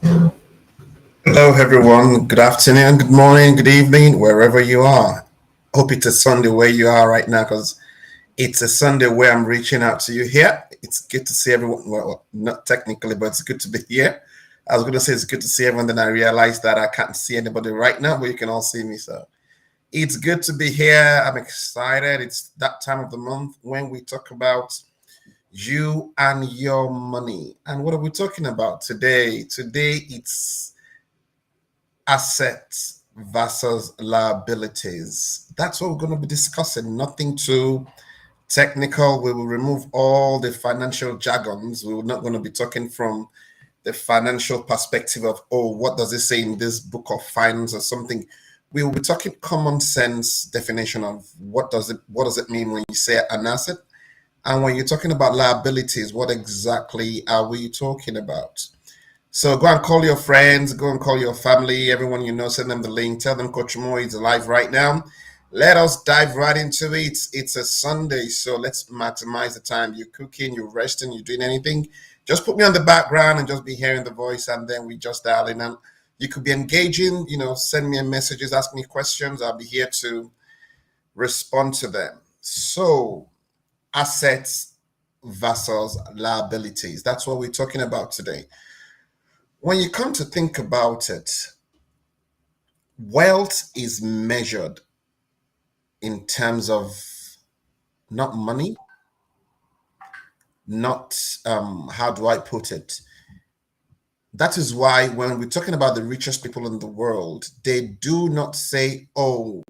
Hello, everyone. Good afternoon, good morning, good evening, wherever you are. Hope it's a Sunday where you are right now because it's a Sunday where I'm reaching out to you here. It's good to see everyone. Well, not technically, but it's good to be here. I was going to say it's good to see everyone, then I realized that I can't see anybody right now, but you can all see me. So it's good to be here. I'm excited. It's that time of the month when we talk about you and your money. And what are we talking about today? Today, it's assets versus liabilities. That's what we're going to be discussing. Nothing too technical. We will remove all the financial jargons. We're not going to be talking from the financial perspective of, oh, what does it say in this book of finance or something. We will be talking common sense definition of what does it mean when you say an asset, and when you're talking about liabilities, what exactly are we talking about? So go and call your friends, go and call your family, everyone you know, send them the link, tell them Coach Mo is live right now. Let us dive right into it. It's a Sunday, so let's maximize the time. You're cooking, you're resting, you're doing anything. Just put me on the background and just be hearing the voice, and then we just dial in. And you could be engaging, send me messages, ask me questions. I'll be here to respond to them. So, assets versus liabilities. That's what we're talking about today. When you come to think about it, wealth is measured in terms of not money, not, how do I put it? That is why when we're talking about the richest people in the world, they do not say, oh,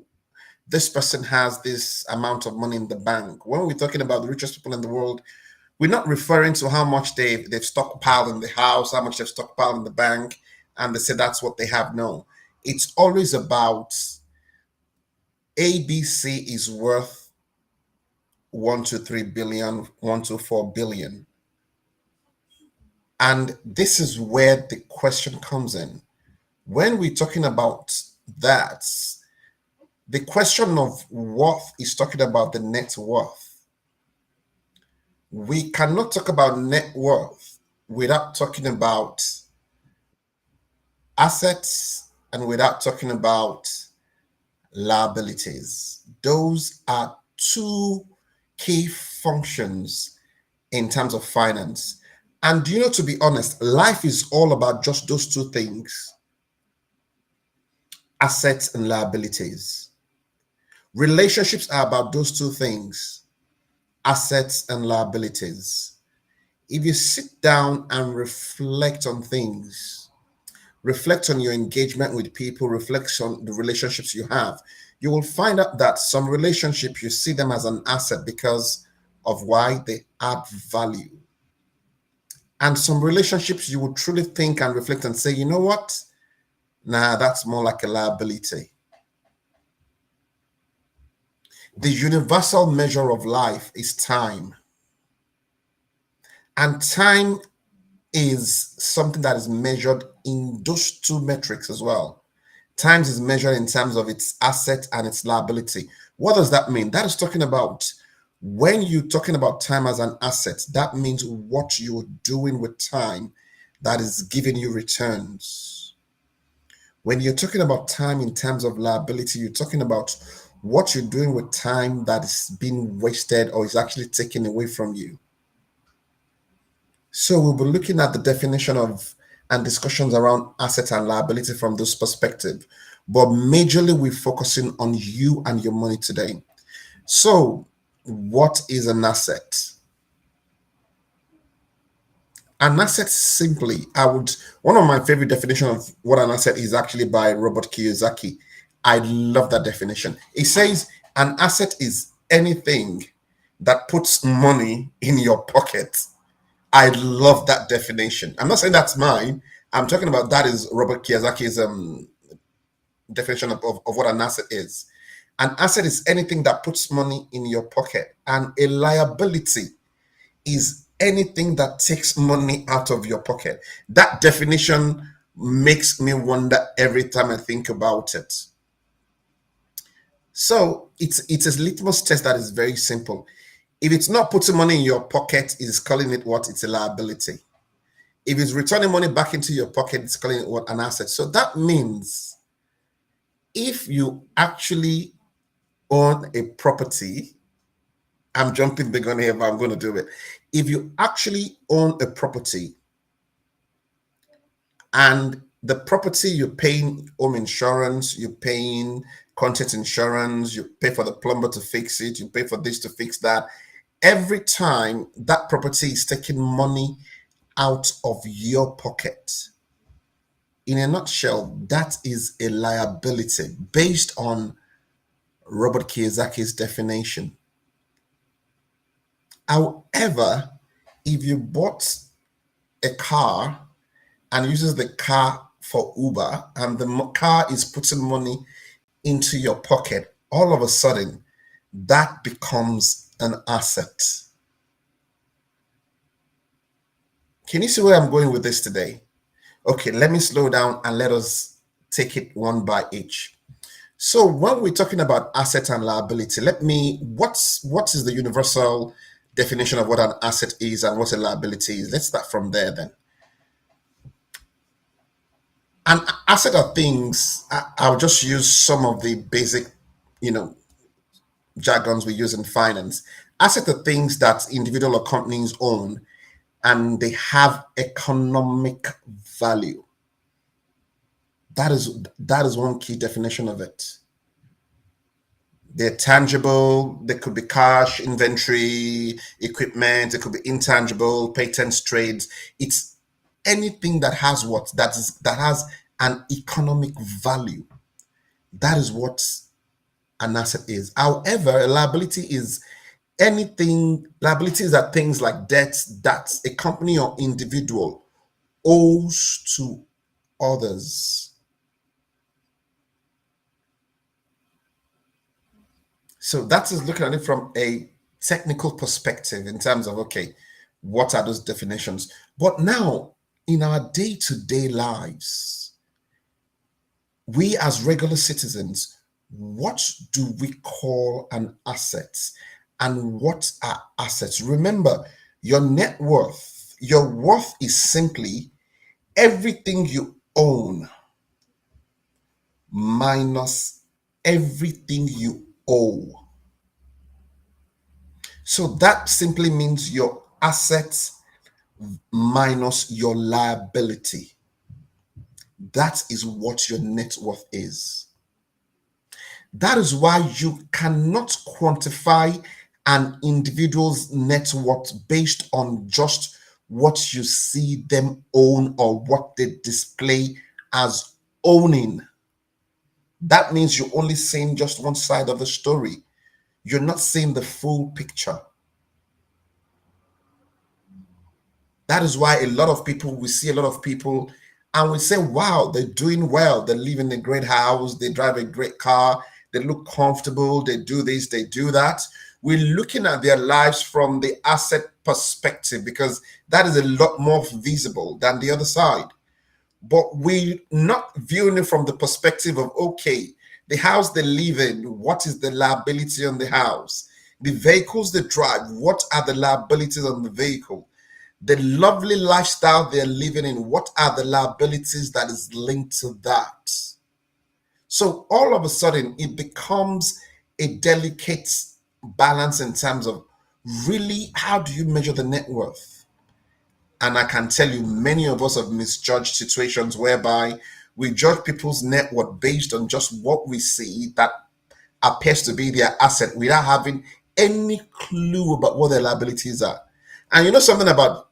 this person has this amount of money in the bank. When we're talking about the richest people in the world, we're not referring to how much they've stockpiled in the house, how much they've stockpiled in the bank, and they say that's what they have. No, it's always about ABC is worth 1 to 3 billion, 1 to 4 billion. And this is where the question comes in. When we're talking about that, the question of worth is talking about the net worth. We cannot talk about net worth without talking about assets and without talking about liabilities. Those are two key functions in terms of finance. And to be honest, life is all about just those two things: assets and liabilities. Relationships are about those two things: assets and liabilities. If you sit down and reflect on things, reflect on your engagement with people, reflect on the relationships you have, you will find out that some relationships you see them as an asset because of why they add value. And some relationships you will truly think and reflect and say, you know what? Nah, that's more like a liability. The universal measure of life is time. And time is something that is measured in those two metrics as well. Times is measured in terms of its asset and its liability. What does that mean? That is talking about when you're talking about time as an asset, that means what you're doing with time that is giving you returns. When you're talking about time in terms of liability, you're talking about what you're doing with time that is being wasted or is actually taken away from you. So we'll be looking at the definition of and discussions around asset and liability from this perspective. But majorly, we're focusing on you and your money today. So, what is an asset? An asset simply, one of my favorite definitions of what an asset is actually by Robert Kiyosaki. I love that definition. It says an asset is anything that puts money in your pocket. I love that definition. I'm not saying that's mine. I'm talking about that is Robert Kiyosaki's definition of what an asset is. An asset is anything that puts money in your pocket, and a liability is anything that takes money out of your pocket. That definition makes me wonder every time I think about it. So it's a litmus test that is very simple. If it's not putting money in your pocket, it's calling it what? It's a liability. If it's returning money back into your pocket, it's calling it what, an asset. So that means if you actually own a property, I'm jumping the gun here, but I'm going to do it. If you actually own a property and the property, you're paying home insurance, you're paying content insurance, you pay for the plumber to fix it, you pay for this to fix that. Every time that property is taking money out of your pocket, in a nutshell, that is a liability based on Robert Kiyosaki's definition. However, if you bought a car and uses the car for Uber and the car is putting money into your pocket, all of a sudden that becomes an asset. Can you see where I'm going with this today? Okay, let me slow down and let us take it one by each. So when we're talking about asset and liability, what is the universal definition of what an asset is and what a liability is? Let's start from there then. An asset are things, I'll just use some of the basic, jargons we use in finance. Asset are things that individual or companies own and they have economic value. That is one key definition of it. They're tangible. They could be cash, inventory, equipment. It could be intangible, patents, trades. It's anything that has that has an economic value. That is what an asset is. However, a liability is anything. Liabilities are things like debts that a company or individual owes to others. So that is looking at it from a technical perspective in terms of, okay, what are those definitions? But now, in our day-to-day lives, we as regular citizens, what do we call an asset? And what are assets? Remember, your worth is simply everything you own minus everything you owe. So that simply means your assets minus your liability. That is what your net worth is. That is why you cannot quantify an individual's net worth based on just what you see them own or what they display as owning. That means you're only seeing just one side of the story. You're not seeing the full picture. That is why we see a lot of people and we say, wow, they're doing well. They live in a great house. They drive a great car. They look comfortable. They do this, they do that. We're looking at their lives from the asset perspective because that is a lot more visible than the other side. But we're not viewing it from the perspective of, okay, the house they live in, what is the liability on the house? The vehicles they drive, what are the liabilities on the vehicle? The lovely lifestyle they're living in, what are the liabilities that is linked to that? So all of a sudden, it becomes a delicate balance in terms of really how do you measure the net worth? And I can tell you, many of us have misjudged situations whereby we judge people's net worth based on just what we see that appears to be their asset without having any clue about what their liabilities are. And you know something about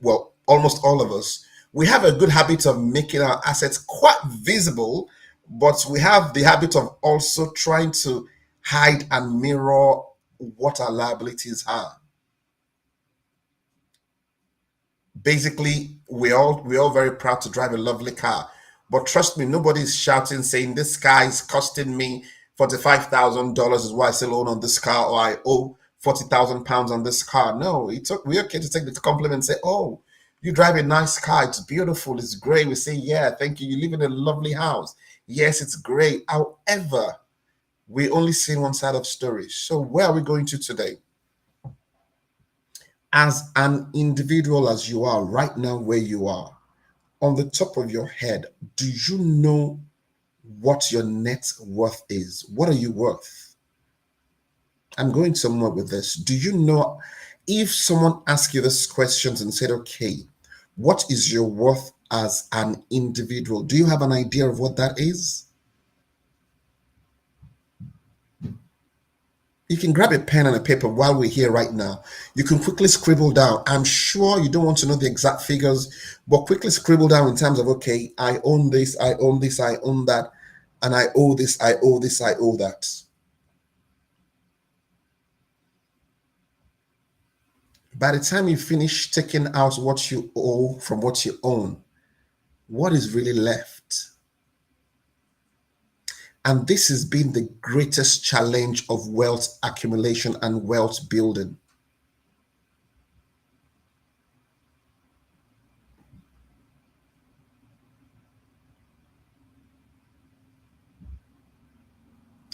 well, almost all of us, we have a good habit of making our assets quite visible, but we have the habit of also trying to hide and mirror what our liabilities are. Basically, we're all very proud to drive a lovely car, but trust me, nobody's shouting saying this car is costing me $45,000 is why I still own on this car, or I owe £40,000 on this car. No, we're okay to take the compliment and say, oh, you drive a nice car, it's beautiful, it's great. We say, yeah, thank you, you live in a lovely house. Yes, it's great. However, we only see one side of story. So where are we going to today? As an individual, as you are right now, where you are, on the top of your head, do you know what your net worth is? What are you worth? I'm going somewhere with this. Do you know if someone asked you this questions and said, okay, what is your worth as an individual? Do you have an idea of what that is? You can grab a pen and a paper while we're here right now. You can quickly scribble down. I'm sure you don't want to know the exact figures, but quickly scribble down in terms of, okay, I own this, I own this, I own that, and I owe this, I owe this, I owe that. By the time you finish taking out what you owe from what you own, what is really left? And this has been the greatest challenge of wealth accumulation and wealth building.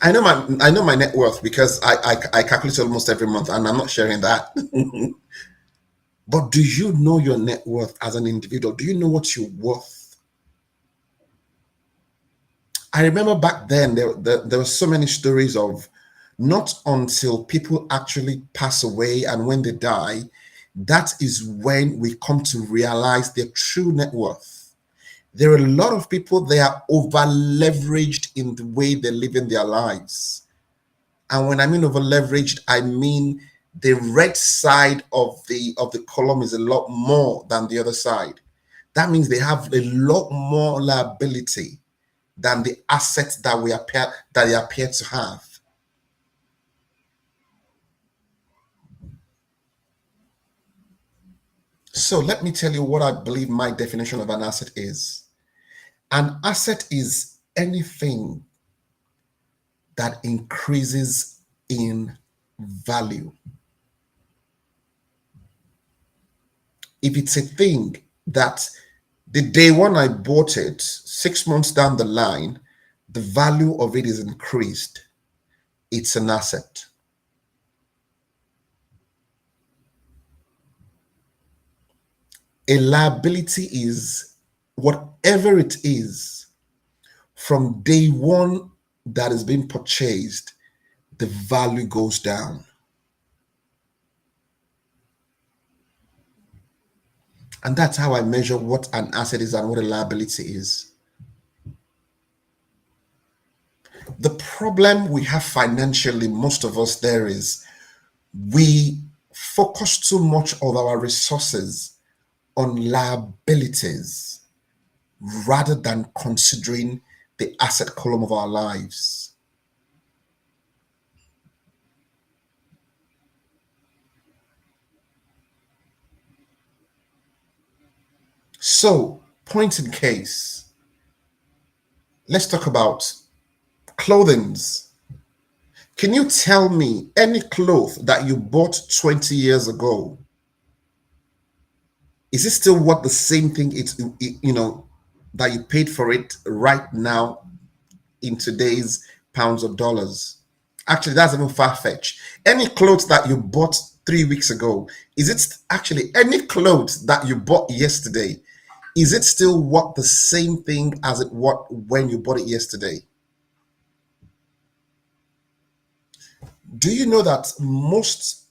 I know my net worth because I calculate almost every month, and I'm not sharing that. But do you know your net worth as an individual? Do you know what you're worth? I remember back then there were so many stories of not until people actually pass away and when they die, that is when we come to realize their true net worth. There are a lot of people, they are over leveraged in the way they're living their lives. And when I mean over leveraged, I mean the red side of the column is a lot more than the other side. That means they have a lot more liability than the assets that they appear to have. So let me tell you what I believe my definition of an asset is. An asset is anything that increases in value. If it's a thing that the day when I bought it, 6 months down the line, the value of it is increased, it's an asset. A liability is whatever it is from day one that is being purchased, the value goes down. And that's how I measure what an asset is and what a liability is. The problem we have financially, most of us, there is we focus too much of our resources on liabilities rather than considering the asset column of our lives. So, point in case, let's talk about clothings. Can you tell me any cloth that you bought 20 years ago? Is it still what the same thing that you paid for it right now in today's pounds or dollars? Actually, that's even far-fetched. Any clothes that you bought 3 weeks ago, is it actually any clothes that you bought yesterday? Is it still what the same thing as it what when you bought it yesterday? Do you know that most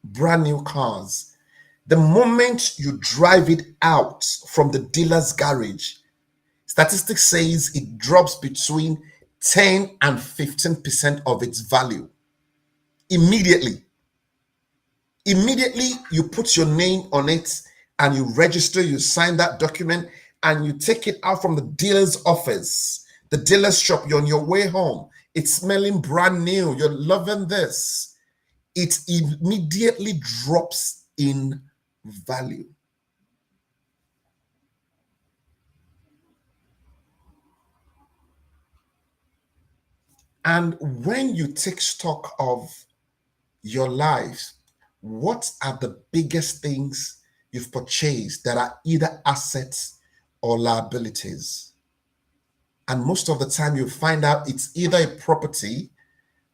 brand new cars, the moment you drive it out from the dealer's garage, statistics says it drops between 10 and 15% of its value immediately. Immediately you put your name on it and you register, you sign that document, and you take it out from the dealer's office, the dealer's shop. You're on your way home. It's smelling brand new. You're loving this. It immediately drops in value. And when you take stock of your life, what are the biggest things you've purchased that are either assets or liabilities? And most of the time, you find out it's either a property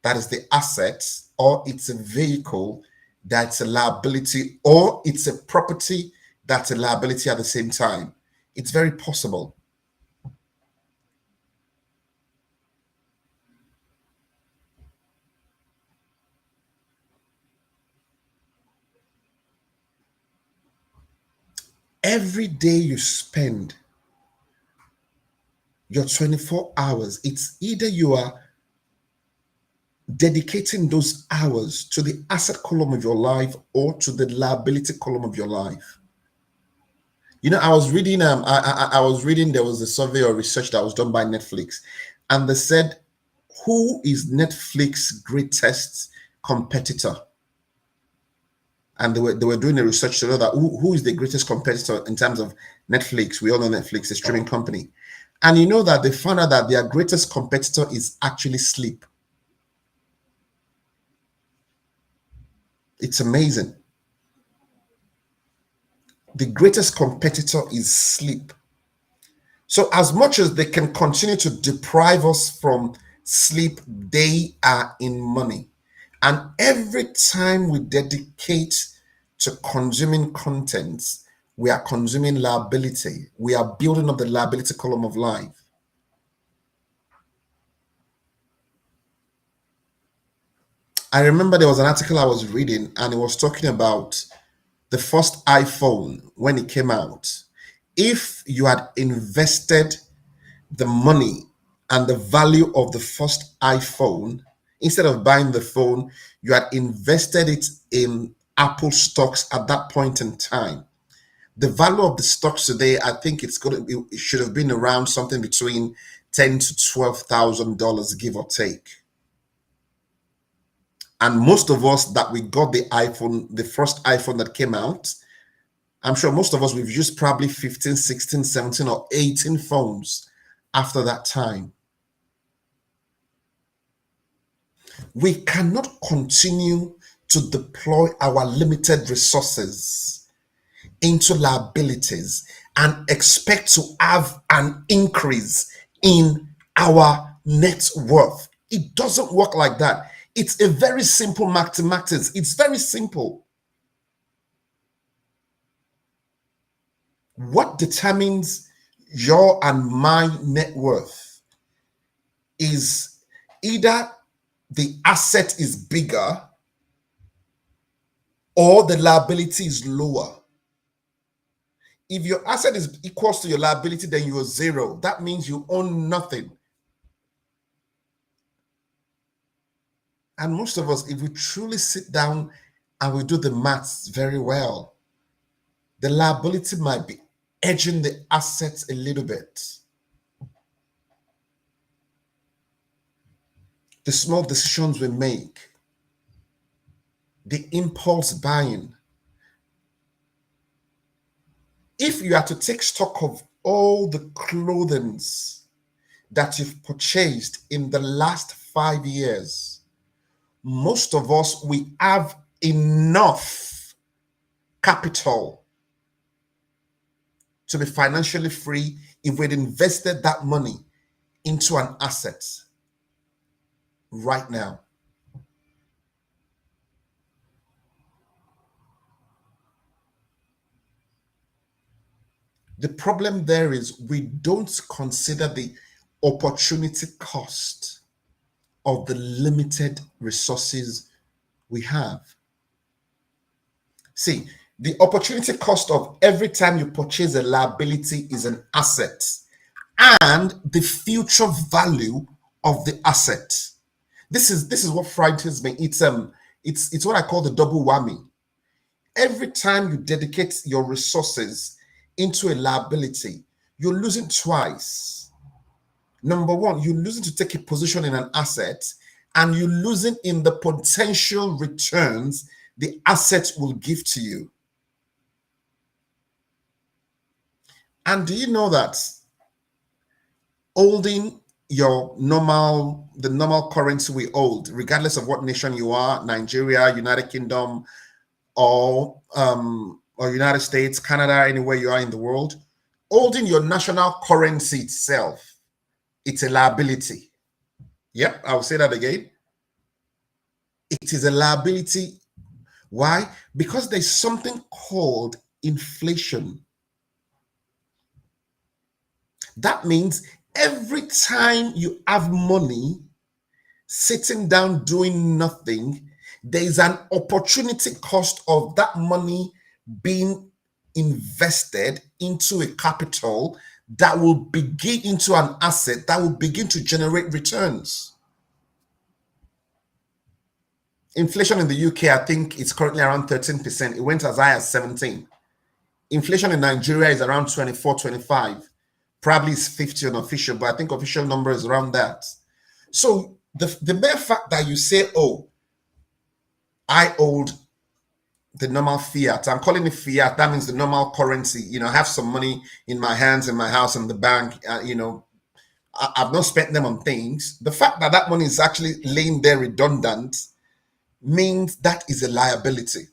that is the asset or it's a vehicle that's a liability, or it's a property that's a liability at the same time. It's very possible. Every day you spend your 24 hours, it's either you are dedicating those hours to the asset column of your life or to the liability column of your life. You know, I was reading I was reading, there was a survey or research that was done by Netflix, and they said, who is Netflix's greatest competitor? And they were doing a research to know that who is the greatest competitor in terms of Netflix. We all know Netflix, a streaming company. And you know that they found out that their greatest competitor is actually sleep. It's amazing. The greatest competitor is sleep. So as much as they can continue to deprive us from sleep, they are in money. And every time we dedicate to consuming contents, we are consuming liability. We are building up the liability column of life. I remember there was an article I was reading, and it was talking about the first iPhone when it came out. If you had invested the money and the value of the first iPhone, instead of buying the phone, you had invested it in Apple stocks at that point in time. The value of the stocks today, I think it should have been around something between $10,000 to $12,000, give or take. And most of us that we got the iPhone, the first iPhone that came out, I'm sure most of us, we've used probably 15, 16, 17, or 18 phones after that time. We cannot continue to deploy our limited resources into liabilities and expect to have an increase in our net worth. It doesn't work like that. It's a very simple mathematics. It's very simple. What determines your and my net worth is either the asset is bigger or the liability is lower. If your asset is equals to your liability, then you are zero. That means you own nothing. And most of us, if we truly sit down and we do the maths very well, the liability might be edging the assets a little bit. The small decisions we make, the impulse buying. If you are to take stock of all the clothing that you've purchased in the last 5 years, most of us, we have enough capital to be financially free if we'd invested that money into an asset right now. The problem there is we don't consider the opportunity cost of the limited resources we have. See, the opportunity cost of every time you purchase a liability is an asset, and the future value of the asset. This is what frightens me. It's what I call the double whammy. Every time you dedicate your resources into a liability, you're losing twice. Number one, you're losing to take a position in an asset, and you're losing in the potential returns the asset will give to you. And do you know that holding the normal currency we hold, regardless of what nation you are, Nigeria, United Kingdom, or United States, Canada, anywhere you are in the world, holding your national currency itself, it's a liability. Yep, I'll say that again. It is a liability. Why? Because there's something called inflation. That means every time you have money sitting down doing nothing, there is an opportunity cost of that money being invested into a capital that will begin into an asset that will begin to generate returns. Inflation in the UK, I think it's currently around 13%. It went as high as 17. Inflation in Nigeria is around 24, 25. Probably it's 50 unofficial, but I think official number is around that. So the mere fact that you say, oh, I hold the normal fiat, I'm calling it fiat, that means the normal currency, I have some money in my hands, in my house, in the bank, I've not spent them on things. The fact that that money is actually laying there redundant means that is a liability,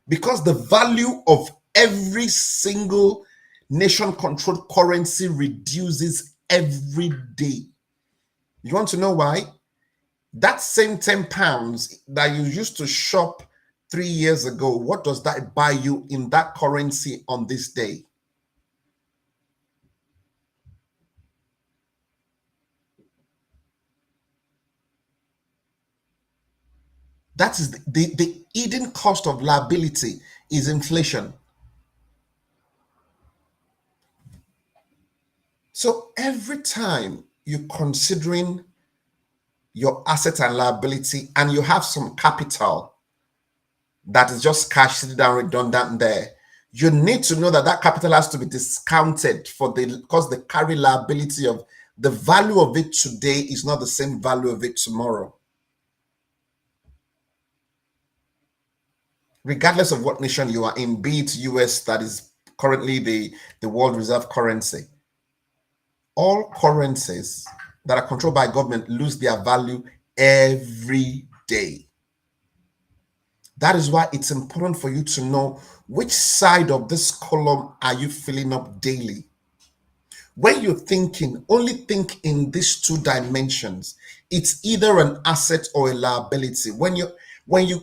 because the value of every single nation controlled currency reduces every day. You want to know why? That same £10 that you used to shop 3 years ago, what does that buy you in that currency on this day? That is the hidden cost of liability is inflation. So every time you're considering your asset and liability and you have some capital that is just cash sitting down redundant there, you need to know that that capital has to be discounted for because the carry liability of the value of it today is not the same value of it tomorrow. Regardless of what nation you are in, be it US, that is currently the world reserve currency, all currencies that are controlled by government lose their value every day. That is why it's important for you to know which side of this column are you filling up daily. When you're thinking, only think in these two dimensions. It's either an asset or a liability. When you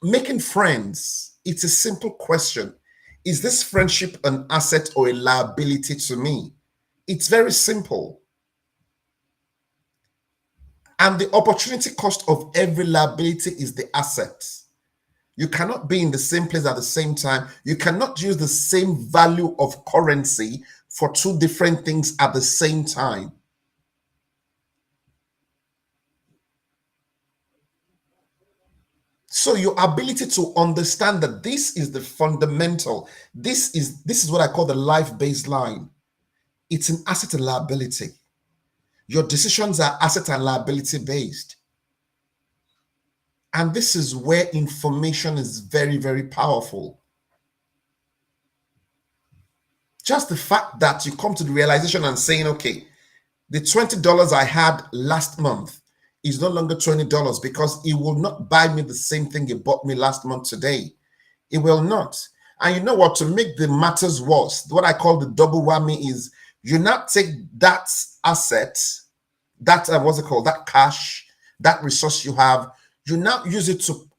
making friends, it's a simple question. Is this friendship an asset or a liability to me? It's very simple. And the opportunity cost of every liability is the asset. You cannot be in the same place at the same time. You cannot use the same value of currency for two different things at the same time. So your ability to understand that this is the fundamental, this is what I call the life baseline. It's an asset and liability. Your decisions are asset and liability based. And this is where information is very, very powerful. Just the fact that you come to the realization and saying, okay, the $20 I had last month is no longer $20 because it will not buy me the same thing it bought me last month today. It will not. And you know what? To make the matters worse, what I call the double whammy is you not take that asset, that what's it called, that cash, that resource you have, you now use it to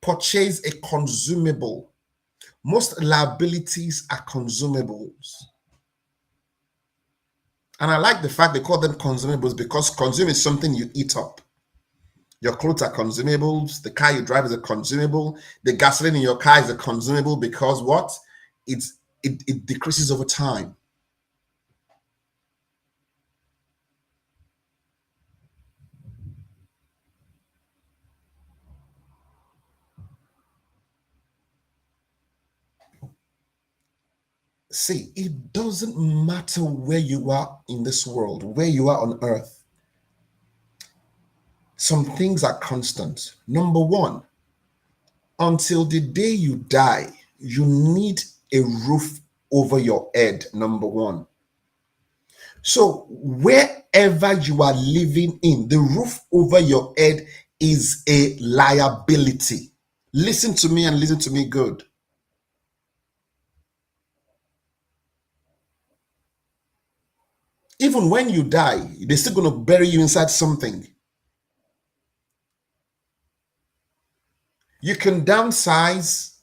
purchase a consumable. Most liabilities are consumables. And I like the fact they call them consumables because consume is something you eat up. Your clothes are consumables. The car you drive is a consumable. The gasoline in your car is a consumable because what? It decreases over time. See, it doesn't matter where you are in this world, where you are on earth. Some things are constant. Number one, until the day you die, you need a roof over your head, number one. So wherever you are living in, the roof over your head is a liability. Listen to me and listen to me good. Even when you die, they're still going to bury you inside something. You can downsize.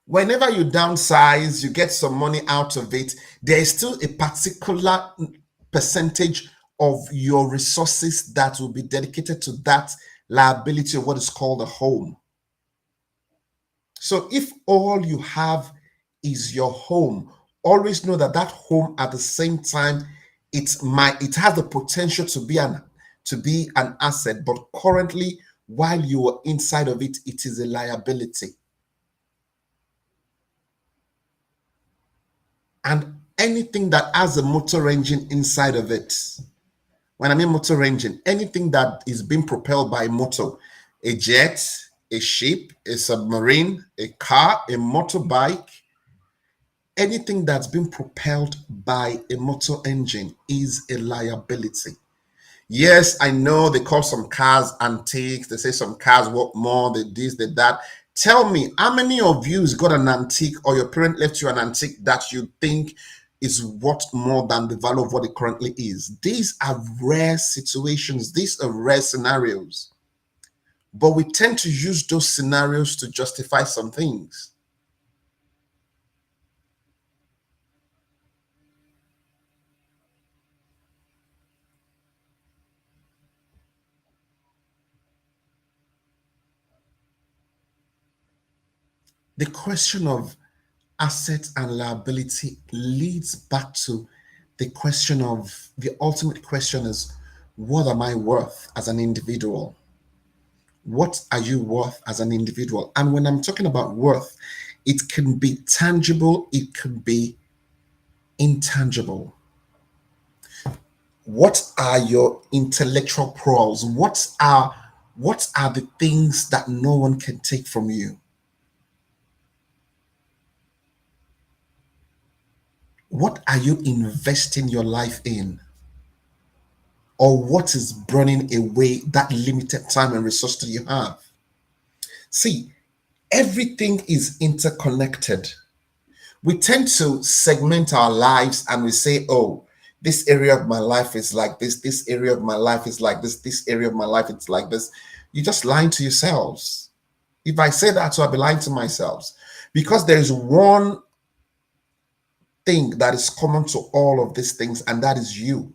Whenever you downsize, you get some money out of it. There is still a particular percentage of your resources that will be dedicated to that liability of what is called a home. So if all you have is your home, always know that that home at the same time it has the potential to be an asset, but currently while you are inside of it, it is a liability. And anything that has a motor engine inside of it, when I mean motor engine, anything that is being propelled by a motor, a jet, a ship, a submarine, a car, a motorbike, anything that's been propelled by a motor engine is a liability. Yes, I know they call some cars antiques. They say some cars worth more, they this, they that. Tell me, how many of you has got an antique or your parent left you an antique that you think is worth more than the value of what it currently is? These are rare situations. These are rare scenarios. But we tend to use those scenarios to justify some things. The question of assets and liability leads back to the ultimate question is, what am I worth as an individual? What are you worth as an individual? And when I'm talking about worth, it can be tangible, it can be intangible. What are your intellectual pearls? What are the things that no one can take from you? What are you investing your life in? Or what is burning away that limited time and resource that you have? See, everything is interconnected. We tend to segment our lives and we say, oh, this area of my life is like this area of my life is like this area of my life is like this. You're just lying to yourselves. If I say that, so I'll be lying to myself. Because there is one thing that is common to all of these things, and that is you.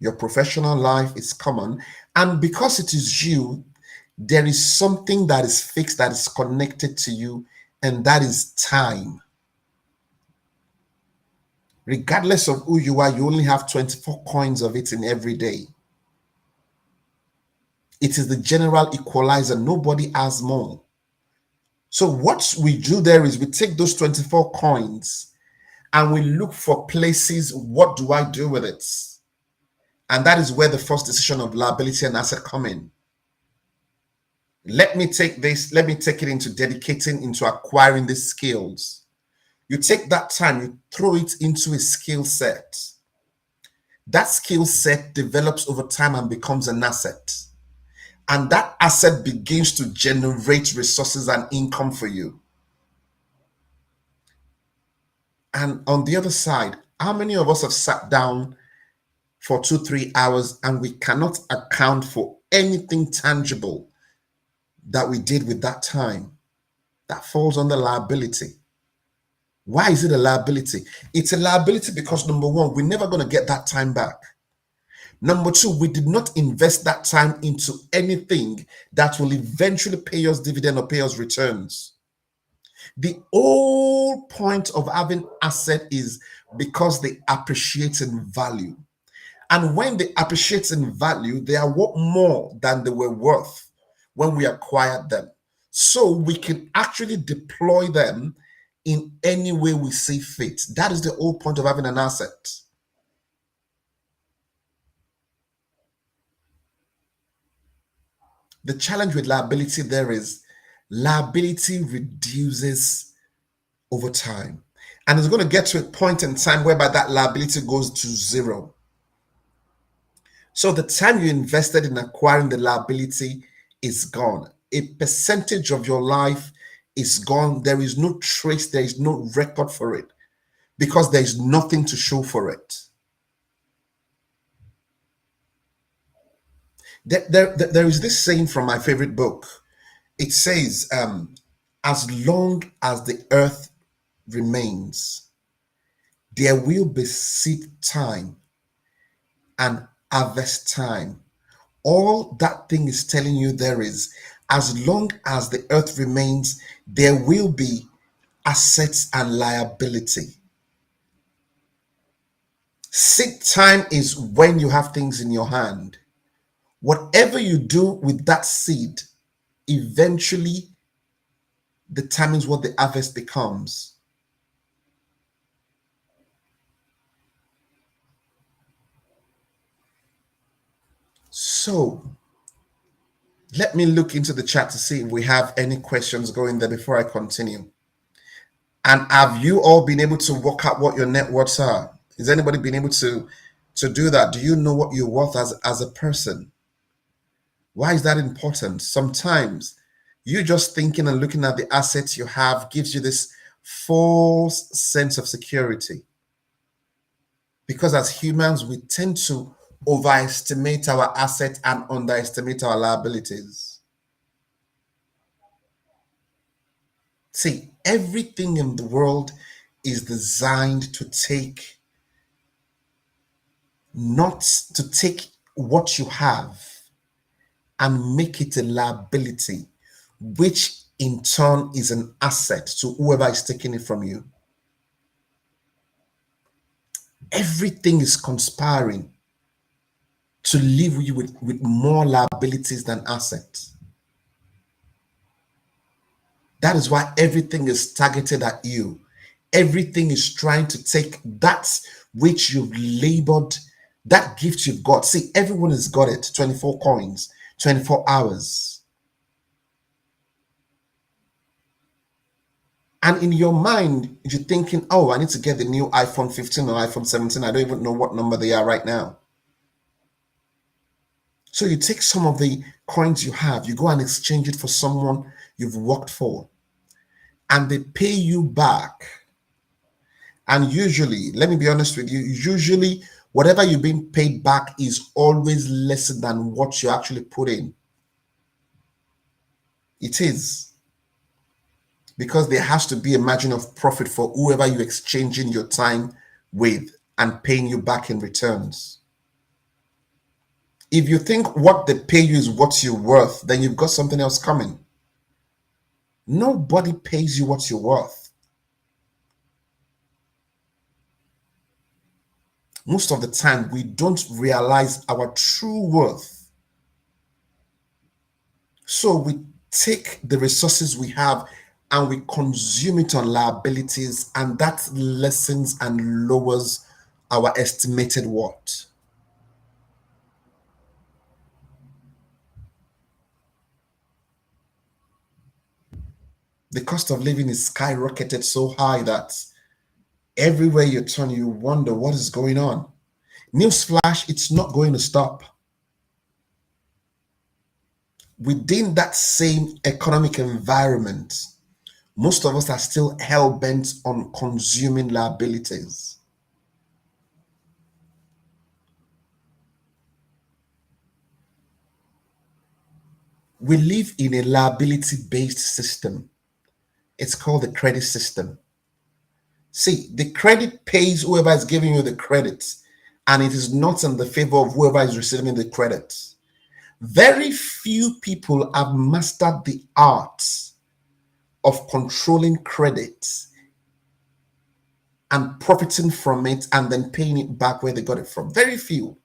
Your professional life is common. And because it is you, there is something that is fixed, that is connected to you, and that is time. Regardless of who you are, you only have 24 coins of it in every day. It is the general equalizer. Nobody has more. So what we do there is we take those 24 coins and we look for places. What do I do with it? And that is where the first decision of liability and asset come in. Let me take it into dedicating, into acquiring these skills. You take that time, you throw it into a skill set. That skill set develops over time and becomes an asset. And that asset begins to generate resources and income for you. And on the other side, how many of us have sat down for 2-3 hours and we cannot account for anything tangible that we did with that time? That falls under liability. Why is it a liability? It's a liability because number one, we're never going to get that time back. Number two, we did not invest that time into anything that will eventually pay us dividend or pay us returns. The whole point of having asset is because they appreciate in value. And when they appreciate in value, they are worth more than they were worth when we acquired them. So we can actually deploy them in any way we see fit. That is the whole point of having an asset. The challenge with liability there is liability reduces over time. And it's going to get to a point in time whereby that liability goes to zero. So the time you invested in acquiring the liability is gone. A percentage of your life is gone. There is no trace, there is no record for it because there is nothing to show for it. There is this saying from my favorite book. It says, as long as the earth remains, there will be seed time and harvest time. All that thing is telling you there is, as long as the earth remains, there will be assets and liability. Seed time is when you have things in your hand. Whatever you do with that seed eventually determines what the harvest becomes. So let me look into the chat to see if we have any questions going there before I continue. And have you all been able to work out what your net worths are? Has anybody been able to do that? Do you know what you're worth as a person? Why is that important? Sometimes you just thinking and looking at the assets you have gives you this false sense of security. Because as humans, we tend to overestimate our assets and underestimate our liabilities. See, everything in the world is designed to take, not to take what you have and make it a liability, which in turn is an asset to whoever is taking it from you. Everything is conspiring to leave you with more liabilities than assets. That is why everything is targeted at you. Everything is trying to take that which you've labored, that gift you've got. See, everyone has got it, 24 coins, 24 hours. And in your mind, you're thinking, oh, I need to get the new iPhone 15 or iPhone 17. I don't even know what number they are right now. So you take some of the coins you have, you go and exchange it for someone you've worked for, and they pay you back. And usually, let me be honest with you, usually whatever you're being paid back is always less than what you actually put in. It is. Because there has to be a margin of profit for whoever you're exchanging your time with and paying you back in returns. If you think what they pay you is what you're worth, then you've got something else coming. Nobody pays you what you're worth. Most of the time, we don't realize our true worth. So we take the resources we have and we consume it on liabilities, and that lessens and lowers our estimated worth. The cost of living is skyrocketed so high that everywhere you turn, you wonder what is going on. Newsflash, it's not going to stop. Within that same economic environment, most of us are still hell-bent on consuming liabilities. We live in a liability-based system. It's called the credit system. See, the credit pays whoever is giving you the credit, and it is not in the favor of whoever is receiving the credit. Very few people have mastered the art of controlling credit and profiting from it and then paying it back where they got it from. Very few.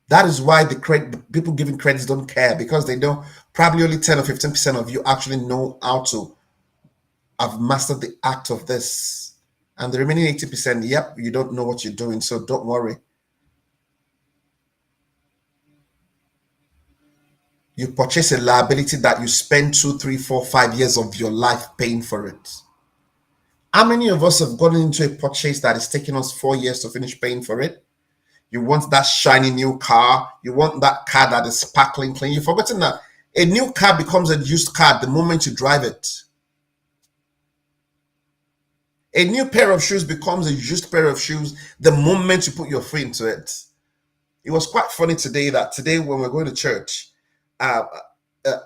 That is why the credit people giving credits don't care, because they know probably only 10 or 15% of you actually know how to have mastered the act of this. And the remaining 80%, yep, you don't know what you're doing, so don't worry. You purchase a liability that you spend 2, 3, 4, 5 years of your life paying for it. How many of us have gotten into a purchase that is taking us 4 years to finish paying for it? You want that shiny new car. You want that car that is sparkling clean. You've forgotten that a new car becomes a used car the moment you drive it. A new pair of shoes becomes a used pair of shoes the moment you put your foot into it. It was quite funny today when we're going to church. Uh, uh,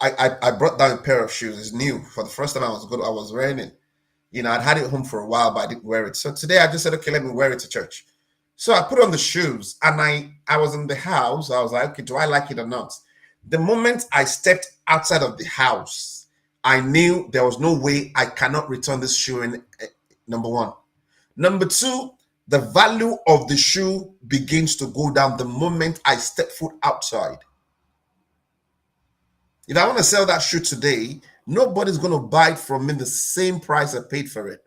I brought down a pair of shoes. It's new. For the first time I was wearing it. I'd had it home for a while, but I didn't wear it. So today I just said, okay, let me wear it to church. So I put on the shoes and I was in the house. I was like, okay, do I like it or not? The moment I stepped outside of the house, I knew there was no way I cannot return this shoe in, number one. Number two, the value of the shoe begins to go down the moment I step foot outside. If I want to sell that shoe today, nobody's going to buy it from me the same price I paid for it.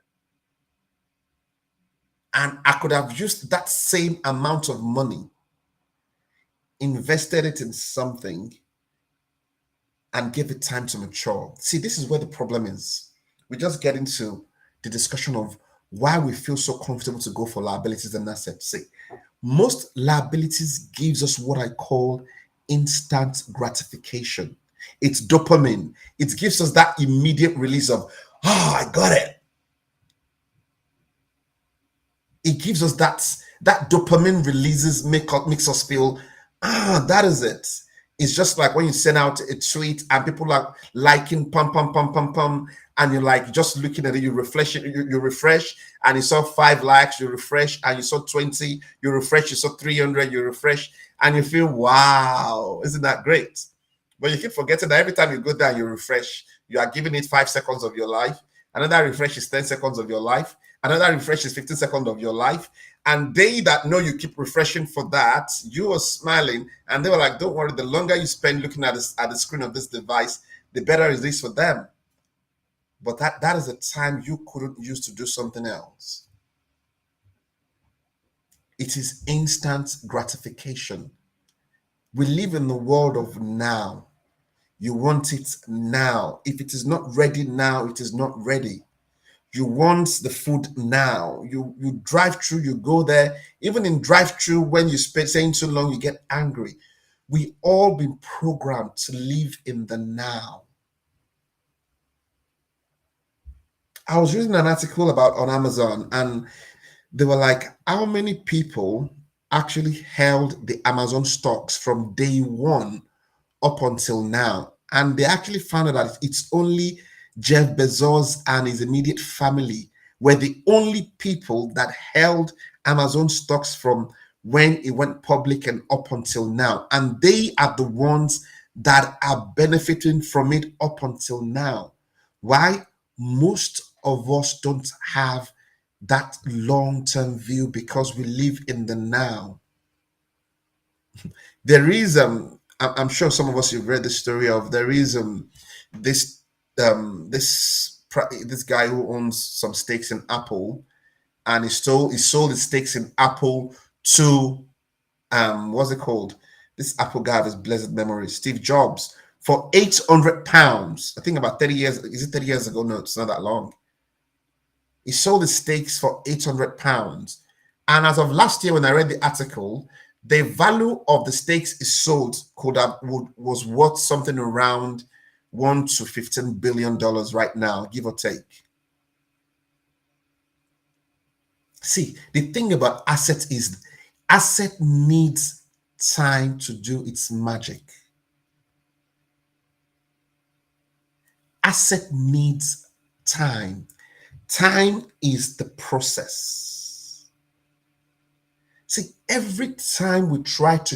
And I could have used that same amount of money, invested it in something, and give it time to mature. See, this is where the problem is. We just get into the discussion of why we feel so comfortable to go for liabilities and assets. See, most liabilities gives us what I call instant gratification. It's dopamine. It gives us that immediate release of, I got it. It gives us that dopamine releases makes us feel, that is it. It's just like when you send out a tweet and people are liking pum pum pum pum pum, and you're like just looking at it, you refresh it, you refresh, and you saw 5 likes, you refresh, and you saw 20, you refresh, you saw 300, you refresh, and you feel, wow, isn't that great? But you keep forgetting that every time you go down, you refresh, you are giving it 5 seconds of your life. Another refresh is 10 seconds of your life. Another refresh is 15 seconds of your life. And they that know you keep refreshing for that, you are smiling. And they were like, don't worry, the longer you spend looking at the screen of this device, the better it is for them. But that is a time you couldn't use to do something else. It is instant gratification. We live in the world of now. You want it now. If it is not ready now, it is not ready. You want the food now. You drive through, you go there. Even in drive through, when you spend saying too long, you get angry. We all been programmed to live in the now. I was reading an article about on Amazon, and they were like, how many people actually held the Amazon stocks from day one up until now? And they actually found out that it's only Jeff Bezos and his immediate family were the only people that held Amazon stocks from when it went public and up until now. And they are the ones that are benefiting from it up until now. Why? Most of us don't have that long-term view because we live in the now. There is I'm sure some of us you've read the story of there is this this guy who owns some stakes in Apple, and he sold his stakes in Apple to what's it called? This Apple guy of his blessed memory, Steve Jobs, for £800. I think about 30 years. Is it 30 years ago? No, it's not that long. He sold his stakes for £800. And as of last year, when I read the article, the value of the stakes is sold was worth something around $1 to $15 billion right now, give or take. See, the thing about asset is asset needs time to do its magic. Asset needs time. Time is the process. See, every time we try to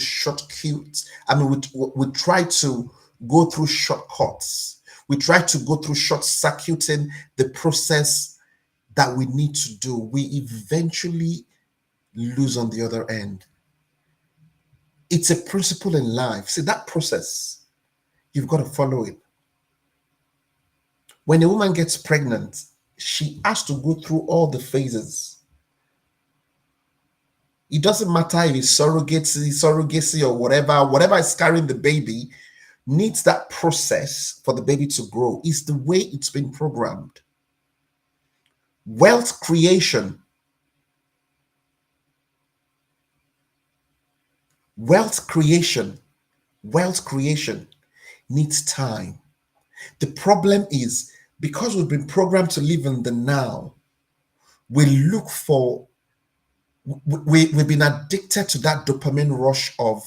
we try to go through shortcuts. We try to go through short-circuiting the process that we need to do. We eventually lose on the other end. It's a principle in life. See, that process, you've got to follow it. When a woman gets pregnant, she has to go through all the phases. It doesn't matter if it's surrogacy or whatever is carrying the baby needs that process for the baby to grow. It's the way it's been programmed. Wealth creation. Wealth creation needs time. The problem is because we've been programmed to live in the now, we've been addicted to that dopamine rush of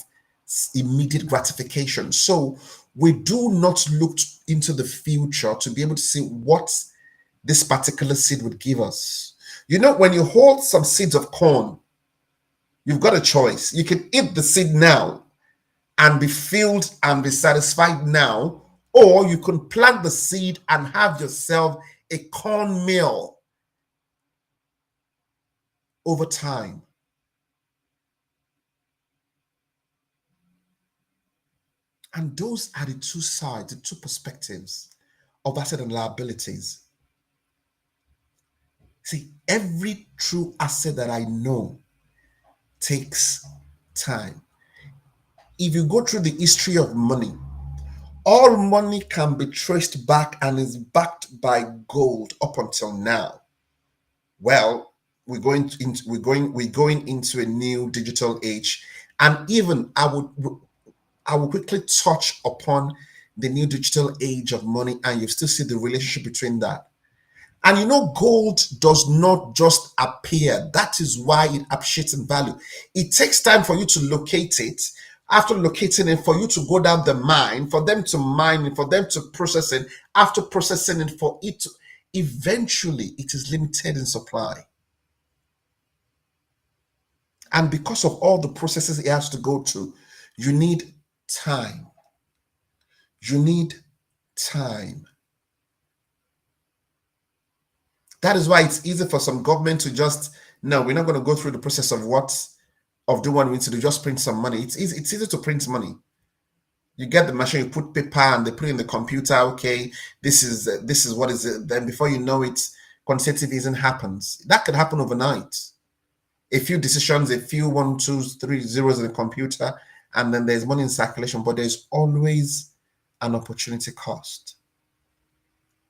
immediate gratification. So we do not look into the future to be able to see what this particular seed would give us. You know, when you hold some seeds of corn, you've got a choice. You can eat the seed now and be filled and be satisfied now, or you can plant the seed and have yourself a cornmeal over time. And those are the two sides, the two perspectives of asset and liabilities. See, every true asset that I know takes time. If you go through the history of money, all money can be traced back and is backed by gold up until now. Well, we're going into a new digital age, and even I will quickly touch upon the new digital age of money, and you still see the relationship between that. And you know, gold does not just appear. That is why it appreciates in value. It takes time for you to locate it. After locating it, for you to go down the mine, for them to mine it, for them to process it. After processing it, for it to eventually, it is limited in supply. And because of all the processes it has to go through, you need time. You need time. That is why it's easy for some government to just, no, we're not going to go through the process of doing what we need to do, just print some money. It's easy to print money. You get the machine, you put paper, and they put it in the computer. Okay, this is what is it. Then before you know it, quantitative easing happens. That could happen overnight. A few decisions, a few 1, 2, 3 zeros in the computer, and then there's money in circulation. But there's always an opportunity cost.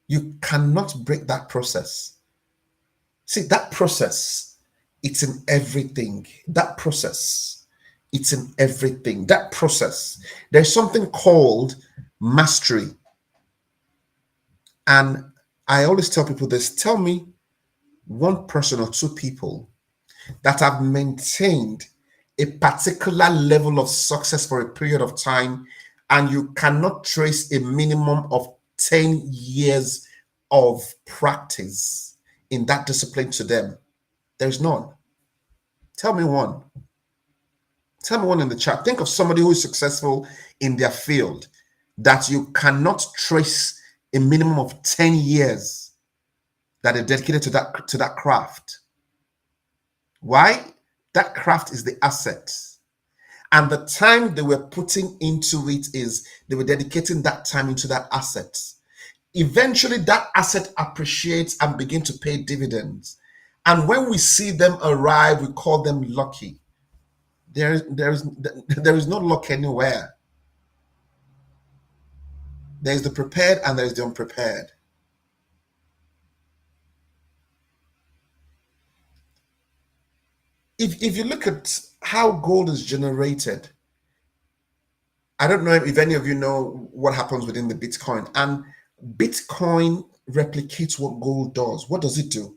You cannot break that process. See, that process, it's in everything. That process, it's in everything. That process, there's something called mastery. And I always tell people this, tell me one person or two people that have maintained a particular level of success for a period of time, and you cannot trace a minimum of 10 years of practice in that discipline to them. There's none. Tell me one. Tell me one in the chat. Think of somebody who is successful in their field that you cannot trace a minimum of 10 years that are dedicated to that craft. Why? That craft is the asset. And the time they were putting into it is they were dedicating that time into that asset. Eventually, that asset appreciates and begin to pay dividends. And when we see them arrive, we call them lucky. There is no luck anywhere. There's the prepared and there's the unprepared. If you look at how gold is generated, I don't know if any of you know what happens within the Bitcoin. And Bitcoin replicates what gold does. What does it do?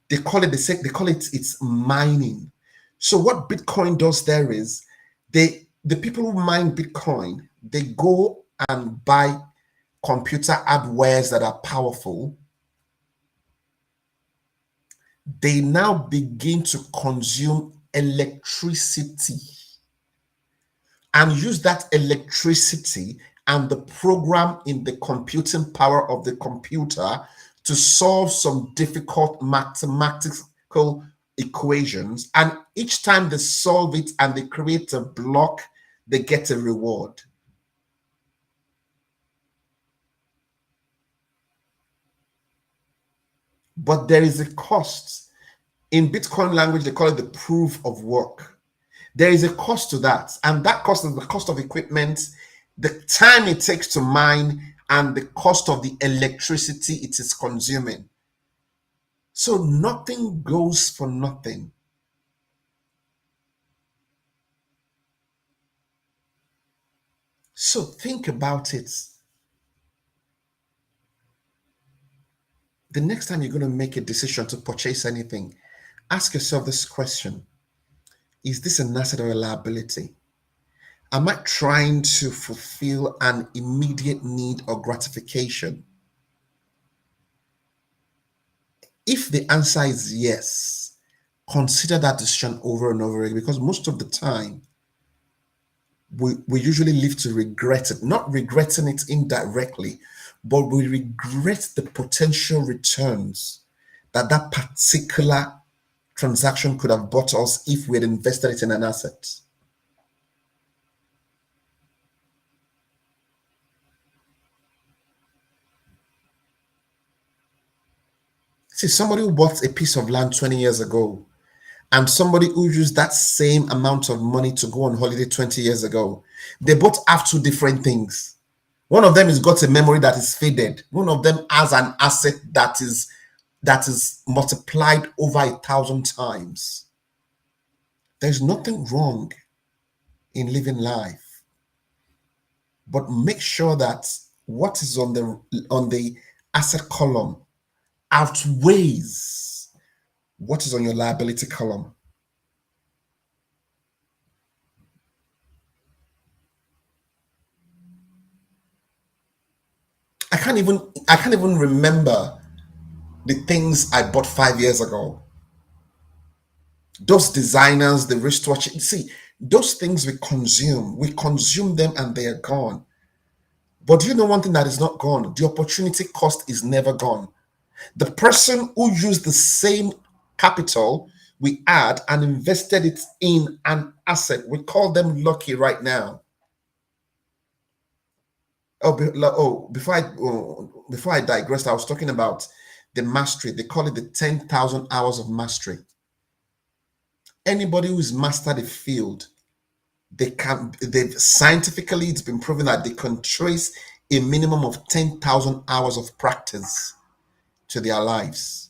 They call it it's mining. So what Bitcoin does there is the people who mine Bitcoin, they go and buy computer hardwares that are powerful. They now begin to consume electricity and use that electricity and the program in the computing power of the computer to solve some difficult mathematical equations. And each time they solve it and they create a block, they get a reward. But there is a cost. In Bitcoin language, they call it the proof of work. There is a cost to that. And that cost is the cost of equipment, the time it takes to mine, and the cost of the electricity it is consuming. So nothing goes for nothing. So think about it. The next time you're going to make a decision to purchase anything, ask yourself this question: is this an asset or a liability? Am I trying to fulfill an immediate need or gratification? If the answer is yes, consider that decision over and over again, because most of the time we usually live to regret it, not regretting it indirectly, but we regret the potential returns that that particular transaction could have bought us if we had invested it in an asset. See, somebody who bought a piece of land 20 years ago and somebody who used that same amount of money to go on holiday 20 years ago, they both have two different things. One of them has got a memory that is faded. One of them has an asset that is multiplied over 1,000 times. There's nothing wrong in living life, but make sure that what is on the asset column outweighs what is on your liability column. I can't even remember the things I bought 5 years ago. Those designers, the wristwatch, see, those things we consume them and they are gone. But do you know one thing that is not gone? The opportunity cost is never gone. The person who used the same capital we had and invested it in an asset, we call them lucky right now. Before I digress, I was talking about the mastery. They call it the 10,000 hours of mastery. Anybody who's mastered a field, they've scientifically, it's been proven that they can trace a minimum of 10,000 hours of practice to their lives.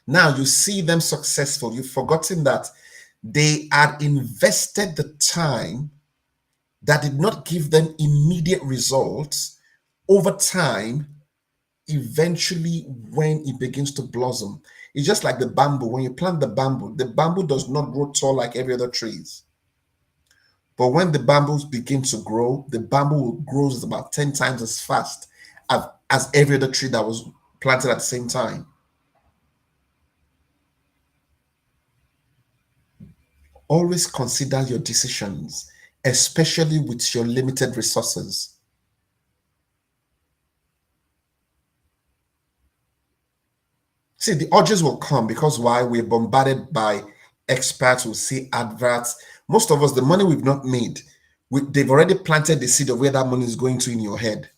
Now you see them successful. You've forgotten that they had invested the time that did not give them immediate results. Over time, eventually, when it begins to blossom, it's just like the bamboo. When you plant the bamboo does not grow tall like every other trees. But when the bamboos begin to grow, the bamboo grows about 10 times as fast as every other tree that was planted at the same time. Always consider your decisions, especially with your limited resources. See, the urges will come because why? We're bombarded by experts who see adverts. Most of us, the money we've not made, they've already planted the seed of where that money is going to in your head.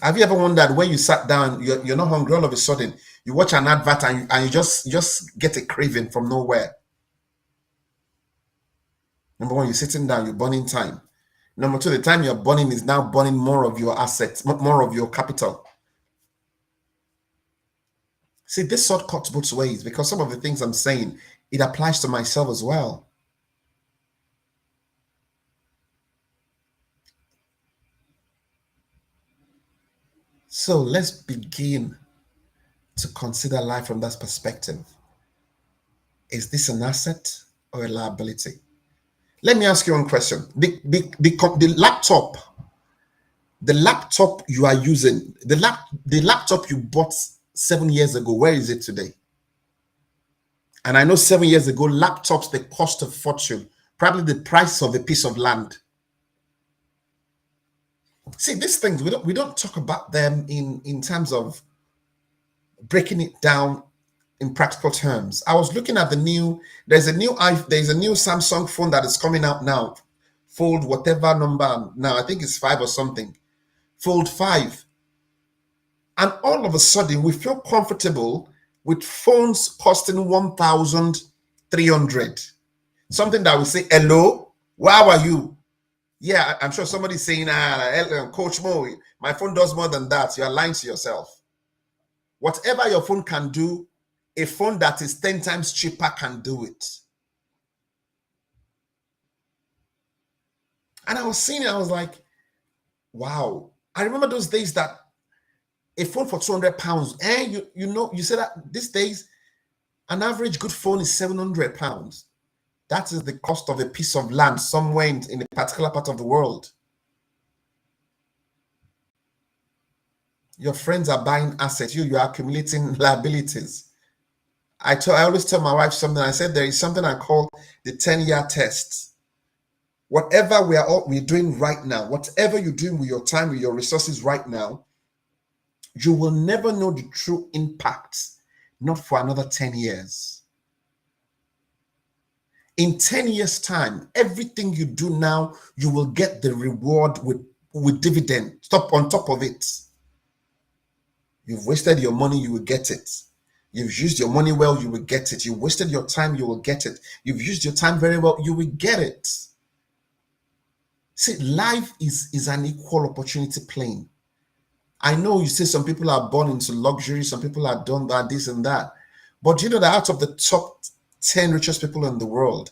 Have you ever wondered when you sat down, you're not hungry, all of a sudden you watch an advert and you just get a craving from nowhere? Number one, you're sitting down, you're burning time. Number two, the time you're burning is now burning more of your assets, more of your capital. See, this sort cuts both ways because some of the things I'm saying, it applies to myself as well. So let's begin to consider life from that perspective. Is this an asset or a liability? Let me ask you one question. The laptop you are using, the laptop you bought 7 years ago, where is it today? And I know 7 years ago, laptops, they cost a fortune, probably the price of a piece of land. See, these things we don't talk about them in terms of breaking it down in practical terms. I was looking at there's a new Samsung phone that is coming out now. Fold whatever number now, I think it's 5 or something. Fold 5. And all of a sudden we feel comfortable with phones costing 1,300. Something that we say, hello, how are you? Yeah, I'm sure somebody's saying, Coach Mo, my phone does more than that. You're lying to yourself. Whatever your phone can do, a phone that is 10 times cheaper can do it. And I was seeing it, I was like, wow. I remember those days that a phone for 200 pounds, and you say that these days, an average good phone is 700 pounds. That is the cost of a piece of land somewhere in a particular part of the world. Your friends are buying assets. You are accumulating liabilities. I always tell my wife something. I said there is something I call the 10-year test. Whatever we're doing right now, whatever you're doing with your time, with your resources right now, you will never know the true impact, not for another 10 years. In 10 years' time, everything you do now, you will get the reward with dividend. Stop on top of it. You've wasted your money, you will get it. You've used your money well, you will get it. You wasted your time, you will get it. You've used your time very well, you will get it. See, life is an equal opportunity playing. I know you say some people are born into luxury, some people are done that, this and that. But you know that out of the top 10 richest people in the world,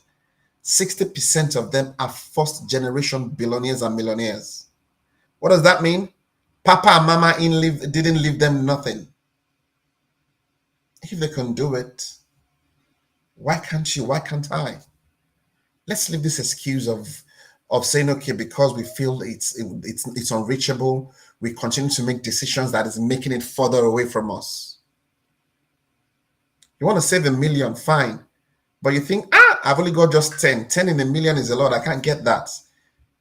60% of them are first generation billionaires and millionaires. What does that mean? Papa and mama didn't leave them nothing. If they can do it, why can't you? Why can't I? Let's leave this excuse of saying, okay, because we feel it's unreachable, we continue to make decisions that is making it further away from us. You want to save 1 million, fine. But you think, I've only got just 10. 10 in a million is a lot. I can't get that.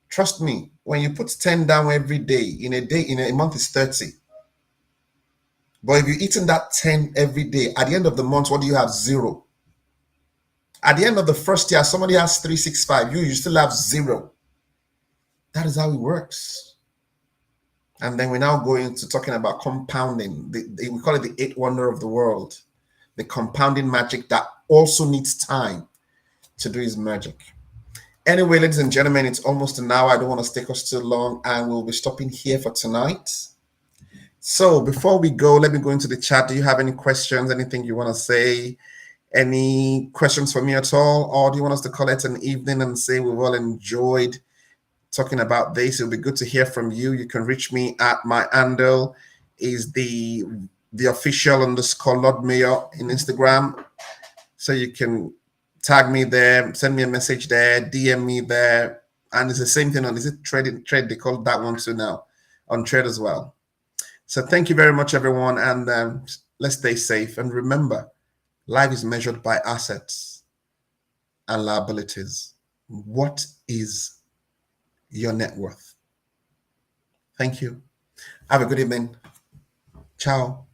Trust me, when you put 10 down every day, in a month is 30. But if you're eating that 10 every day, at the end of the month, what do you have? 0. At the end of the first year, somebody has 365. You still have 0. That is how it works. And then we now go into talking about compounding. We call it the 8th wonder of the world. The compounding magic that also needs time to do its magic. Anyway, ladies and gentlemen, it's almost an hour. I don't want to take us too long, and we'll be stopping here for tonight. So before we go, let me go into the chat. Do you have any questions, anything you want to say? Any questions for me at all? Or do you want us to call it an evening and say we've all enjoyed talking about this? It'll be good to hear from you. You can reach me at my handle is the official _ Lord Mayor in Instagram. So you can tag me there, send me a message there, DM me there. And it's the same thing on, is it Trade? They call that one too now, on Trade as well. So thank you very much, everyone. And let's stay safe. And remember, life is measured by assets and liabilities. What is your net worth? Thank you. Have a good evening. Ciao.